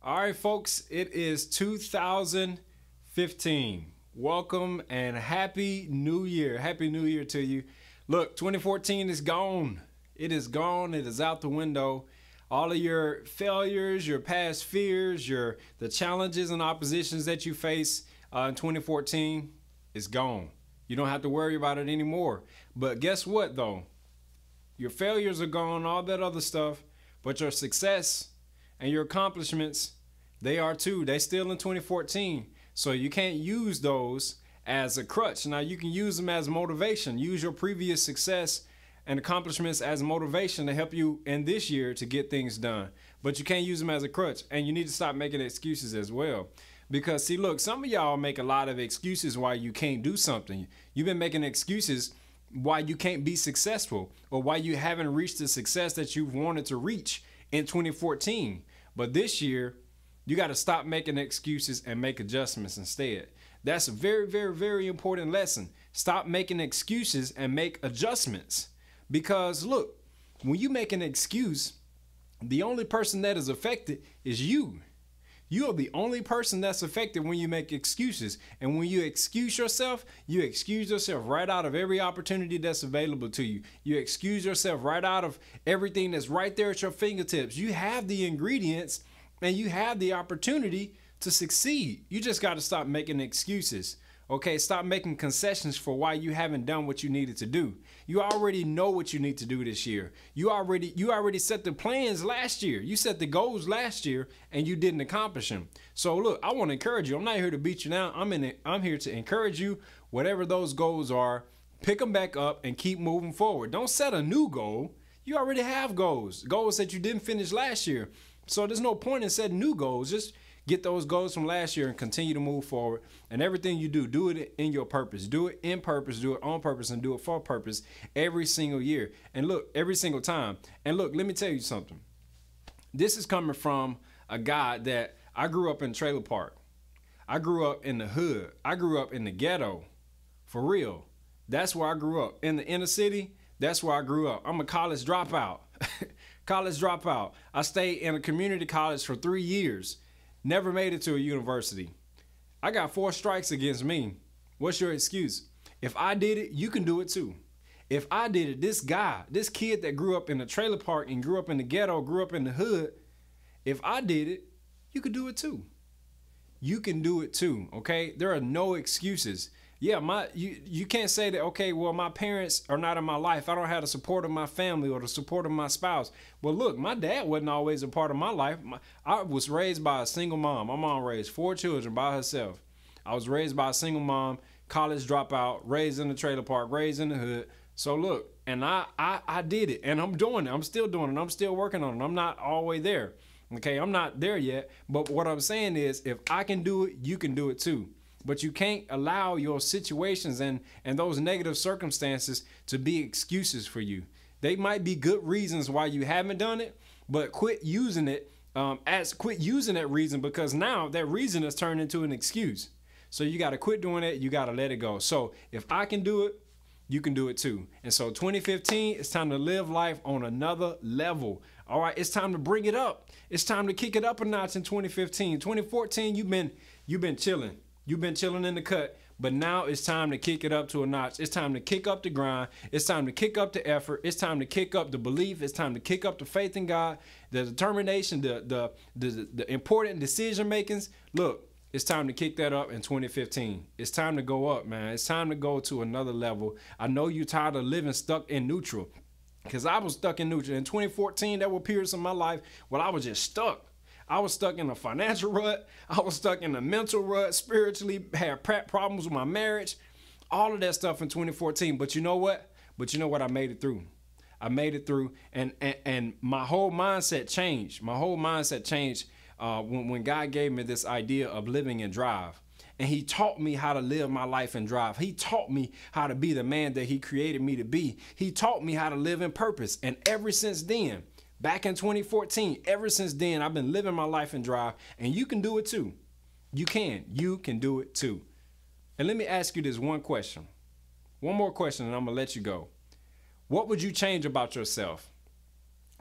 All right, folks, it is 2015. Welcome and Happy New Year. Happy New Year to you. Look, 2014 is gone. It is gone. It is out the window. All of your failures, your past fears, the challenges and oppositions that you face in 2014 is gone. You don't have to worry about it anymore. But guess what, though? Your failures are gone, all that other stuff, but your success and your accomplishments, they are too. They still in 2014. So you can't use those as a crutch. Now you can use them as motivation. Use your previous success and accomplishments as motivation to help you in this year to get things done. But you can't use them as a crutch. And you need to stop making excuses as well. Because see, look, some of y'all make a lot of excuses why you can't do something. You've been making excuses why you can't be successful or why you haven't reached the success that you've wanted to reach in 2014. But this year, you got to stop making excuses and make adjustments instead. That's a very, very, very important lesson. Stop making excuses and make adjustments. Because look, when you make an excuse, the only person that is affected is you. You are the only person that's affected when you make excuses. And when you excuse yourself right out of every opportunity that's available to you. You excuse yourself right out of everything that's right there at your fingertips. You have the ingredients and you have the opportunity to succeed. You just got to stop making excuses. Okay, stop making concessions for why you haven't done what you needed to do. You already know what you need to do this year. You already set the plans last year. You set the goals last year and you didn't accomplish them. So look, I want to encourage you. I'm not here to beat you down. I'm here to encourage you. Whatever those goals are, pick them back up and keep moving forward. Don't set a new goal. You already have goals that you didn't finish last year. So there's no point in setting new goals. Just get those goals from last year and continue to move forward. And everything you do it in your purpose. Do it in purpose, do it on purpose, and do it for purpose every single year. And look, every single time. And look, let me tell you something. This is coming from a guy that I grew up in trailer park. I grew up in the hood. I grew up in the ghetto. For real. That's where I grew up. In the inner city, that's where I grew up. I'm a college dropout. College dropout. I stayed in a community college for 3 years. Never made it to a university. I got 4 strikes against me. What's your excuse? If I did it, you can do it too. If I did it, this kid that grew up in a trailer park and grew up in the ghetto, grew up in the hood, if I did it, you could do it too. You can do it too, okay? There are no excuses. Yeah, you can't say that, okay, well, my parents are not in my life. I don't have the support of my family or the support of my spouse. Well, look, my dad wasn't always a part of my life. I was raised by a single mom. My mom raised 4 children by herself. I was raised by a single mom, college dropout, raised in the trailer park, raised in the hood. So look, and I did it, and I'm doing it. I'm still doing it. I'm still working on it. I'm not all the way there. Okay, I'm not there yet. But what I'm saying is, if I can do it, you can do it too. But you can't allow your situations and those negative circumstances to be excuses for you. They might be good reasons why you haven't done it, but quit using it quit using that reason, because now that reason has turned into an excuse. So you got to quit doing it. You got to let it go. So if I can do it, you can do it too. And so 2015, it's time to live life on another level. All right, it's time to bring it up. It's time to kick it up a notch in 2015. 2014, you've been chilling. You've been chilling in the cut, but now it's time to kick it up to a notch. It's time to kick up the grind. It's time to kick up the effort. It's time to kick up the belief. It's time to kick up the faith in God, the determination, the important decision makings. Look, it's time to kick that up in 2015. It's time to go up, man. It's time to go to another level. I know you're tired of living stuck in neutral, because I was stuck in neutral. In 2014, there were periods in my life where I was just stuck. I was stuck in a financial rut. I was stuck in a mental rut, spiritually, had problems with my marriage, all of that stuff in 2014. But you know what? I made it through. I made it through, and my whole mindset changed. My whole mindset changed when God gave me this idea of living in drive. And he taught me how to live my life in drive. He taught me how to be the man that he created me to be. He taught me how to live in purpose. And ever since then, back in 2014, ever since then, I've been living my life in drive, and you can do it too. You can do it too. And let me ask you this one question. One more question, and I'm gonna let you go. What would you change about yourself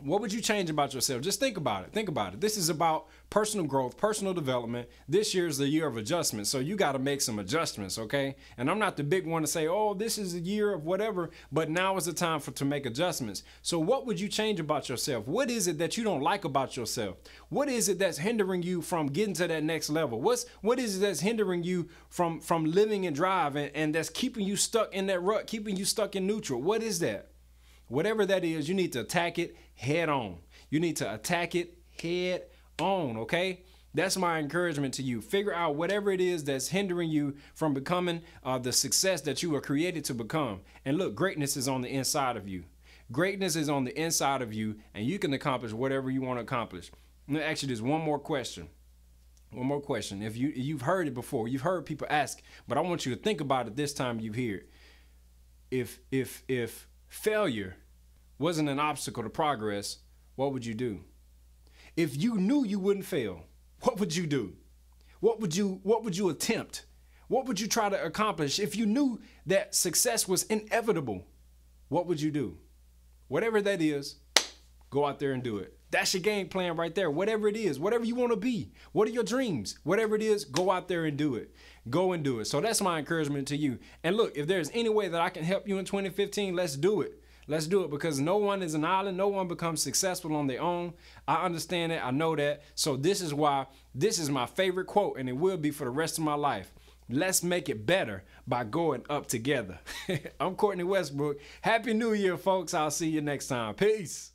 What would you change about yourself? Just think about it. Think about it. This is about personal growth, personal development. This year is the year of adjustment. So you got to make some adjustments, okay? And I'm not the big one to say, oh, this is a year of whatever, but now is the time to make adjustments. So what would you change about yourself? What is it that you don't like about yourself? What is it that's hindering you from getting to that next level? What is it that's hindering you from living and drive and that's keeping you stuck in that rut, keeping you stuck in neutral? What is that? Whatever that is, you need to attack it head on. You need to attack it head on, okay? That's my encouragement to you. Figure out whatever it is that's hindering you from becoming the success that you were created to become. And look, greatness is on the inside of you. Greatness is on the inside of you, and you can accomplish whatever you want to accomplish. Let me ask you this one more question. One more question. If you've heard it before, you've heard people ask, but I want you to think about it this time you hear it. If failure wasn't an obstacle to progress, what would you do? If you knew you wouldn't fail, what would you do? What would you attempt? What would you try to accomplish? If you knew that success was inevitable, what would you do? Whatever that is, go out there and do it. That's your game plan right there. Whatever it is, whatever you want to be, what are your dreams? Whatever it is, go out there and do it. Go and do it. So that's my encouragement to you. And look, if there's any way that I can help you in 2015, let's do it. Let's do it, because no one is an island. No one becomes successful on their own. I understand that. I know that. So this is why this is my favorite quote, and it will be for the rest of my life. Let's make it better by going up together. I'm Courtney Westbrook. Happy New Year, folks. I'll see you next time. Peace.